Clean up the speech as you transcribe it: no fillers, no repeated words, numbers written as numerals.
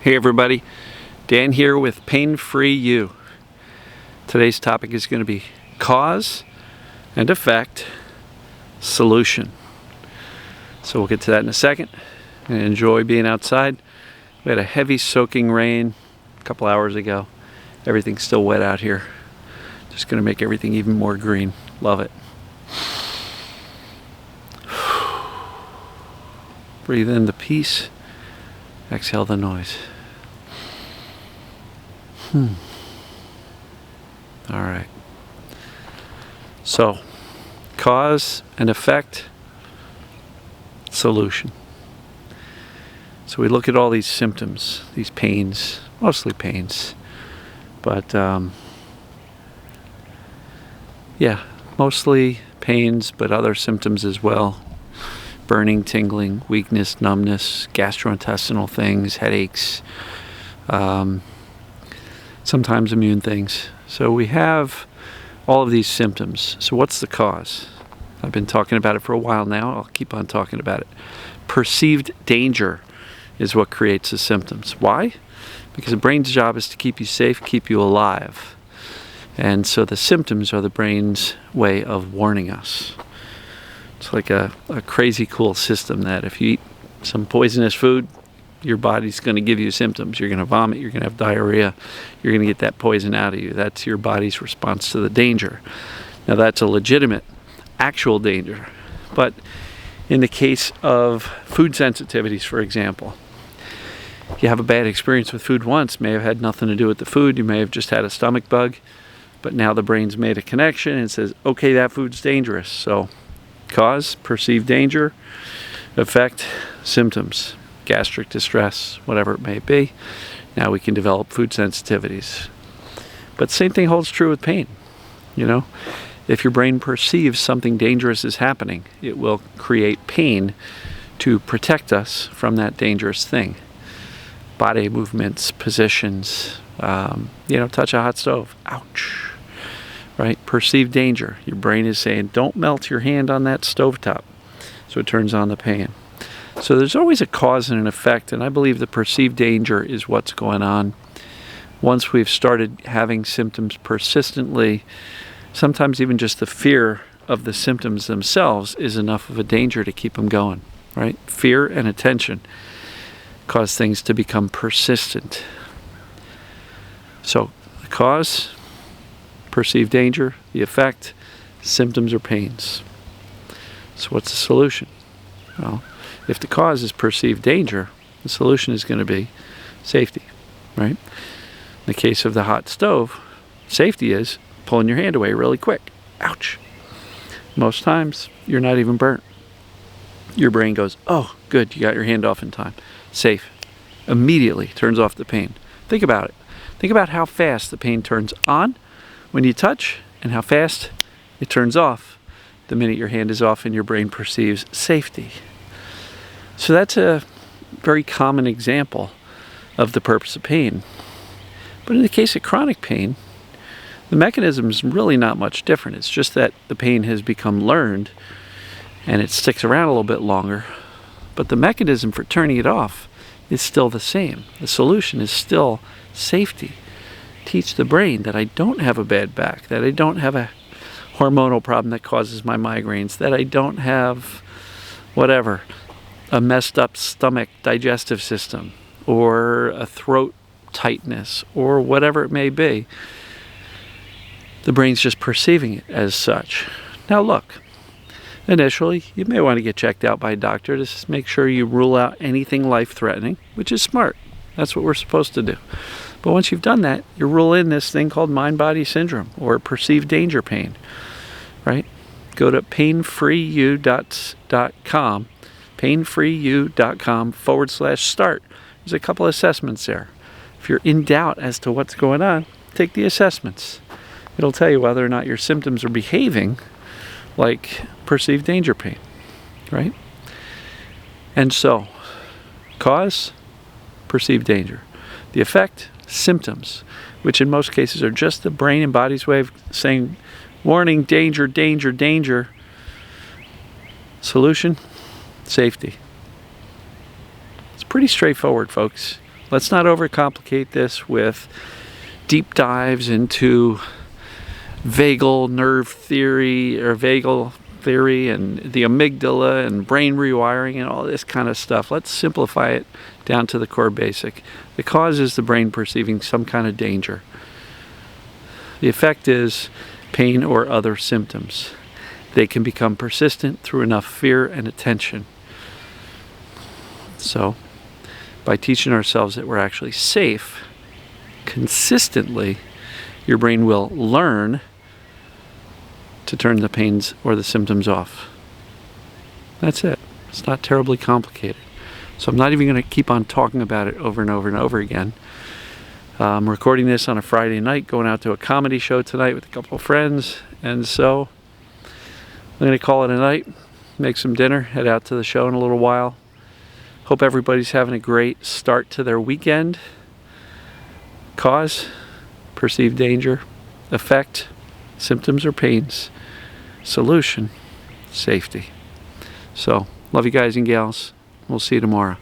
Hey everybody, Dan here with Pain Free You. Today's topic is going to be cause and effect, solution. So we'll get to that in a second. I enjoy being outside. We had a heavy soaking rain a couple hours ago. Everything's still wet out here. Just going to make everything even more green. Love it. Breathe in the peace. Exhale the noise. All right. So, cause and effect, solution. So we look at all these symptoms, these pains, mostly pains, but mostly pains, but other symptoms as well. Burning, tingling, weakness, numbness, gastrointestinal things, headaches, sometimes immune things. So we have all of these symptoms. So what's the cause? I've been talking about it for a while now. I'll keep on talking about it. Perceived danger is what creates the symptoms. Why? Because the brain's job is to keep you safe, keep you alive. And so the symptoms are the brain's way of warning us. It's like a crazy cool system that if you eat some poisonous food, your body's going to give you symptoms. You're going to vomit, you're going to have diarrhea, you're going to get that poison out of you. That's your body's response to the danger. Now that's a legitimate, actual danger. But in the case of food sensitivities, for example, you have a bad experience with food once, may have had nothing to do with the food, you may have just had a stomach bug, but now the brain's made a connection and says, okay, that food's dangerous. So cause, perceived danger, effect, symptoms, gastric distress, whatever it may be. Now we can develop food sensitivities. But same thing holds true with pain. You know, if your brain perceives something dangerous is happening, it will create pain to protect us from that dangerous thing. Body movements, positions, touch a hot stove, ouch. Right? Perceived danger. Your brain is saying, don't melt your hand on that stovetop. So it turns on the pain. So there's always a cause and an effect, and I believe the perceived danger is what's going on. Once we've started having symptoms persistently, sometimes even just the fear of the symptoms themselves is enough of a danger to keep them going, right? Fear and attention cause things to become persistent. So the cause, perceived danger, the effect, symptoms or pains. So what's the solution? Well, if the cause is perceived danger, the solution is going to be safety, right? In the case of the hot stove, safety is pulling your hand away really quick. Ouch. Most times, you're not even burnt. Your brain goes, oh, good, you got your hand off in time. Safe. Immediately turns off the pain. Think about it. Think about how fast the pain turns on when you touch and how fast it turns off the minute your hand is off and your brain perceives safety. So that's a very common example of the purpose of pain. But in the case of chronic pain, the mechanism is really not much different. It's just that the pain has become learned and it sticks around a little bit longer. But the mechanism for turning it off is still the same. The solution is still safety. Teach the brain that I don't have a bad back, that I don't have a hormonal problem that causes my migraines, that I don't have whatever, a messed up stomach digestive system, or a throat tightness, or whatever it may be. The brain's just perceiving it as such. Now look, initially you may want to get checked out by a doctor to make sure you rule out anything life-threatening, which is smart. That's what we're supposed to do. But once you've done that, you rule in this thing called mind-body syndrome or perceived danger pain, right? Go to painfreeyou.com, painfreeyou.com/start. There's a couple assessments there. If you're in doubt as to what's going on, take the assessments. It'll tell you whether or not your symptoms are behaving like perceived danger pain, right? And so, cause, perceived danger. The effect, symptoms, which in most cases are just the brain and body's way of saying, warning, danger, danger, danger. Solution, safety. It's pretty straightforward, folks. Let's not overcomplicate this with deep dives into vagal nerve theory or vagal theory and the amygdala and brain rewiring and all this kind of stuff. Let's simplify it down to the core basic. The cause is the brain perceiving some kind of danger. The effect is pain or other symptoms. They can become persistent through enough fear and attention. So, by teaching ourselves that we're actually safe, consistently, your brain will learn to turn the pains or the symptoms off. That's it. It's not terribly complicated. So I'm not even going to keep on talking about it over and over and over again. I'm recording this on a Friday night, going out to a comedy show tonight with a couple of friends, and so I'm going to call it a night, make some dinner, head out to the show in a little while. Hope everybody's having a great start to their weekend. Cause, perceived danger. Effect, symptoms or pains. Solution, safety. So, love you guys and gals. We'll see you tomorrow.